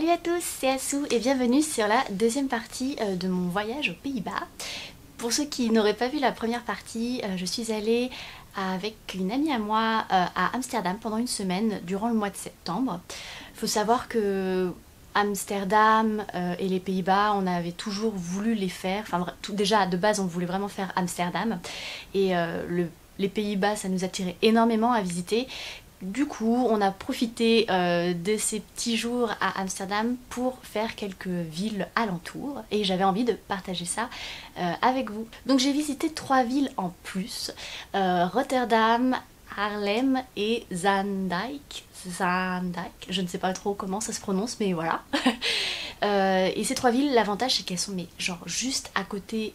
Salut à tous, c'est Assou et bienvenue sur la deuxième partie de mon voyage aux Pays-Bas. Pour ceux qui n'auraient pas vu la première partie, je suis allée avec une amie à moi à Amsterdam pendant une semaine durant le mois de septembre. Il faut savoir que Amsterdam et les Pays-Bas, on avait toujours voulu les faire. Enfin, déjà de base, on voulait vraiment faire Amsterdam et les Pays-Bas, ça nous attirait énormément à visiter. Du coup, on a profité de ces petits jours à Amsterdam pour faire quelques villes alentours et j'avais envie de partager ça avec vous. Donc j'ai visité 3 villes en plus, Rotterdam, Haarlem et Zaandijk. Je ne sais pas trop comment ça se prononce, mais voilà. Et ces 3 villes, l'avantage c'est qu'elles sont genre juste à côté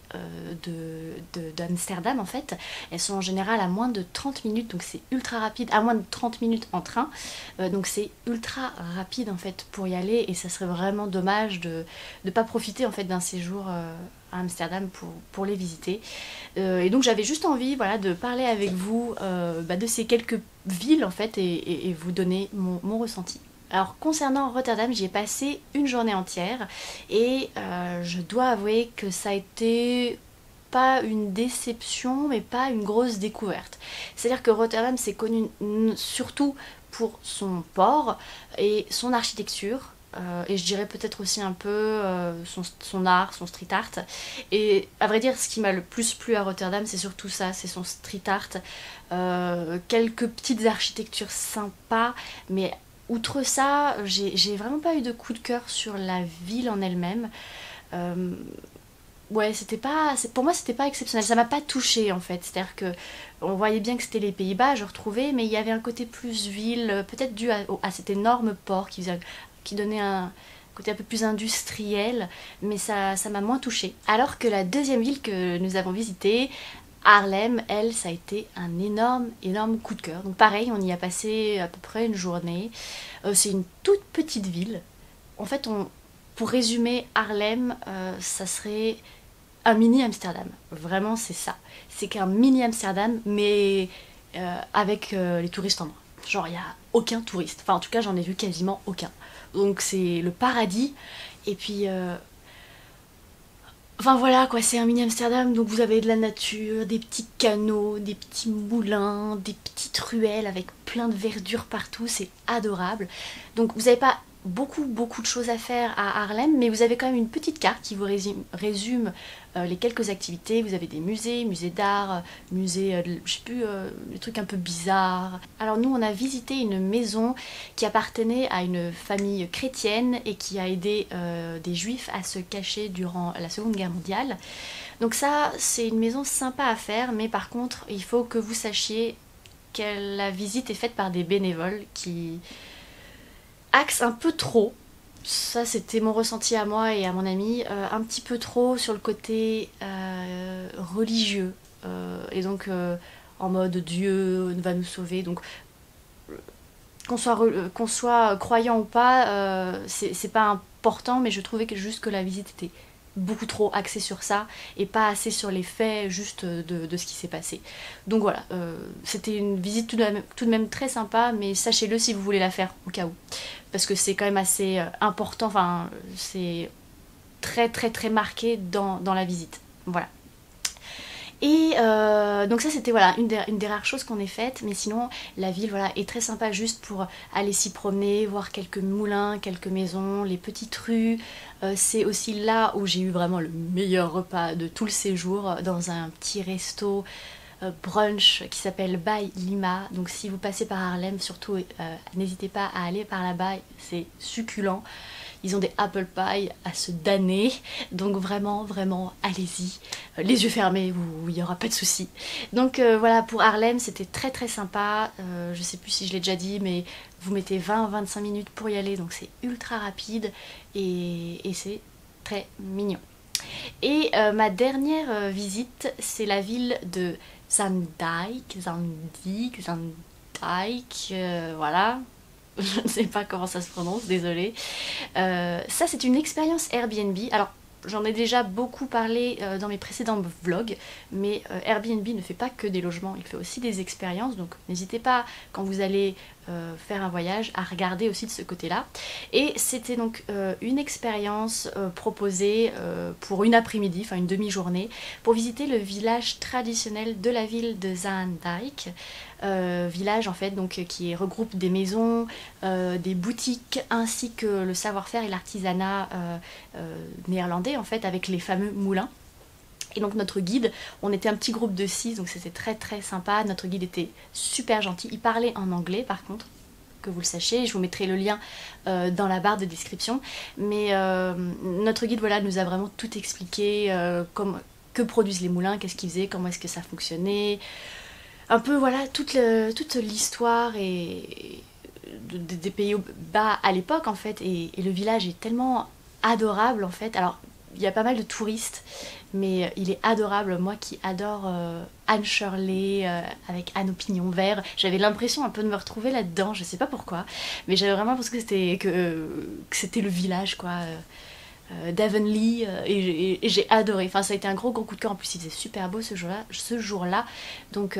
d'Amsterdam en fait. Elles sont en général à moins de 30 minutes, donc c'est ultra rapide, à moins de 30 minutes en train. Donc c'est ultra rapide en fait pour y aller et ça serait vraiment dommage de ne pas profiter en fait d'un séjour à Amsterdam pour les visiter. Et donc j'avais juste envie voilà, de parler avec vous de ces quelques villes en fait et vous donner mon ressenti. Alors concernant Rotterdam, j'y ai passé une journée entière et je dois avouer que ça a été pas une déception mais pas une grosse découverte. C'est-à-dire que Rotterdam c'est connu surtout pour son port et son architecture. Et je dirais peut-être aussi un peu son art, son street art. Et à vrai dire, ce qui m'a le plus plu à Rotterdam, c'est surtout ça, c'est son street art. Quelques petites architectures sympas, mais outre ça, j'ai vraiment pas eu de coup de cœur sur la ville en elle-même. Ouais, pour moi c'était pas exceptionnel, ça m'a pas touchée en fait, c'est-à-dire que on voyait bien que c'était les Pays-Bas, je retrouvais, mais il y avait un côté plus ville, peut-être dû à cet énorme port qui donnait un côté un peu plus industriel, mais ça m'a moins touchée. Alors que la deuxième ville que nous avons visitée, Haarlem, elle, ça a été un énorme coup de cœur. Donc pareil, on y a passé à peu près une journée. C'est une toute petite ville. En fait, pour résumer Haarlem, ça serait un mini Amsterdam. Vraiment, c'est ça. C'est qu'un mini Amsterdam, mais avec les touristes en moins. Genre, il n'y a aucun touriste. Enfin, en tout cas, j'en ai vu quasiment aucun. Donc, c'est le paradis. Et puis... Enfin voilà quoi, c'est un mini Amsterdam, donc vous avez de la nature, des petits canaux, des petits moulins, des petites ruelles avec plein de verdure partout, c'est adorable. Donc vous n'avez pas beaucoup de choses à faire à Haarlem, mais vous avez quand même une petite carte qui vous résume les quelques activités. Vous avez des musées d'art, musées, je sais plus, des trucs un peu bizarres. Alors nous on a visité une maison qui appartenait à une famille chrétienne et qui a aidé des juifs à se cacher durant la Seconde Guerre mondiale. Donc ça c'est une maison sympa à faire, mais par contre il faut que vous sachiez que la visite est faite par des bénévoles qui axent un peu trop, ça c'était mon ressenti à moi et à mon ami, un petit peu trop sur le côté religieux et donc en mode Dieu va nous sauver. Donc qu'on soit croyant ou pas, c'est pas important, mais je trouvais que la visite était beaucoup trop axée sur ça et pas assez sur les faits juste de ce qui s'est passé. Donc voilà, c'était une visite tout de même très sympa, mais sachez-le si vous voulez la faire au cas où. Parce que c'est quand même assez important, enfin c'est très marqué dans la visite. Voilà. Et donc ça c'était voilà, une des rares choses qu'on ait faites, mais sinon la ville voilà, est très sympa juste pour aller s'y promener, voir quelques moulins, quelques maisons, les petites rues. C'est aussi là où j'ai eu vraiment le meilleur repas de tout le séjour, dans un petit resto brunch qui s'appelle By Lima. Donc si vous passez par Haarlem, surtout n'hésitez pas à aller par là-bas, c'est succulent. Ils ont des apple pie à se damner, donc vraiment allez-y, les yeux fermés, il n'y aura pas de souci. Donc voilà, pour Haarlem c'était très sympa, je sais plus si je l'ai déjà dit, mais vous mettez 20-25 minutes pour y aller, donc c'est ultra rapide et c'est très mignon. Et ma dernière visite, c'est la ville de Zaandijk, voilà. Je ne sais pas comment ça se prononce, désolée. Ça c'est une expérience Airbnb. Alors j'en ai déjà beaucoup parlé dans mes précédents vlogs, mais Airbnb ne fait pas que des logements, il fait aussi des expériences, donc n'hésitez pas quand vous allez faire un voyage, à regarder aussi de ce côté-là. Et c'était donc une expérience proposée pour une après-midi, enfin une demi-journée, pour visiter le village traditionnel de la ville de Zaandijk. Village en fait donc qui regroupe des maisons, des boutiques ainsi que le savoir-faire et l'artisanat néerlandais en fait avec les fameux moulins. Et donc notre guide, on était un petit groupe de 6, donc c'était très très sympa. Notre guide était super gentil, il parlait en anglais par contre, que vous le sachiez, je vous mettrai le lien dans la barre de description. Mais notre guide voilà, nous a vraiment tout expliqué, que produisent les moulins, qu'est-ce qu'ils faisaient, comment est-ce que ça fonctionnait. Un peu voilà, toute l'histoire des Pays-Bas à l'époque en fait. Et le village est tellement adorable en fait. Alors il y a pas mal de touristes, mais il est adorable. Moi qui adore Anne Shirley avec Anne au pignon vert, j'avais l'impression un peu de me retrouver là-dedans, je sais pas pourquoi, mais j'avais vraiment l'impression que c'était le village quoi, d'Avonlea, et j'ai adoré. Enfin ça a été un gros coup de cœur, en plus il faisait super beau ce jour-là, donc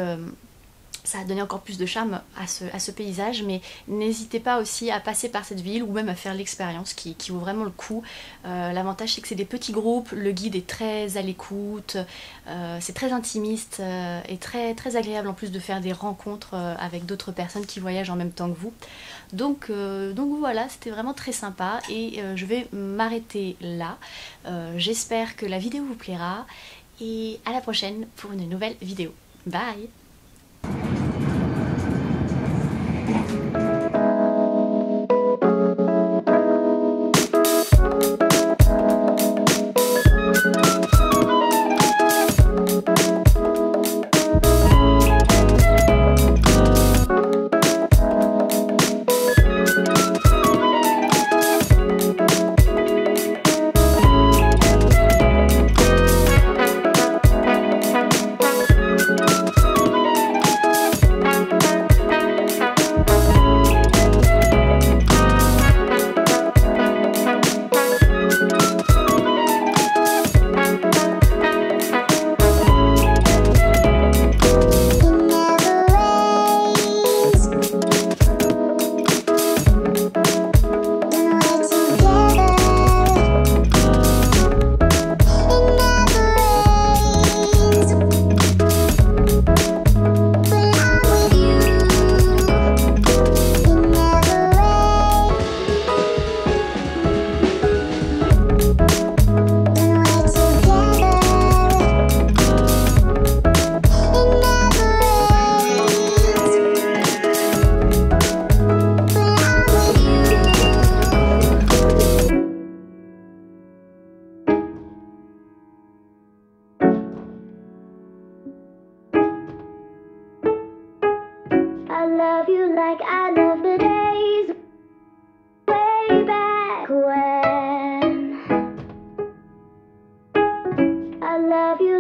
ça a donné encore plus de charme à ce paysage. Mais n'hésitez pas aussi à passer par cette ville ou même à faire l'expérience qui vaut vraiment le coup. L'avantage c'est que c'est des petits groupes, le guide est très à l'écoute, c'est très intimiste et très, très agréable en plus de faire des rencontres avec d'autres personnes qui voyagent en même temps que vous. Donc voilà, c'était vraiment très sympa et je vais m'arrêter là. J'espère que la vidéo vous plaira et à la prochaine pour une nouvelle vidéo. Bye! I love you like I love the days way back when. I love you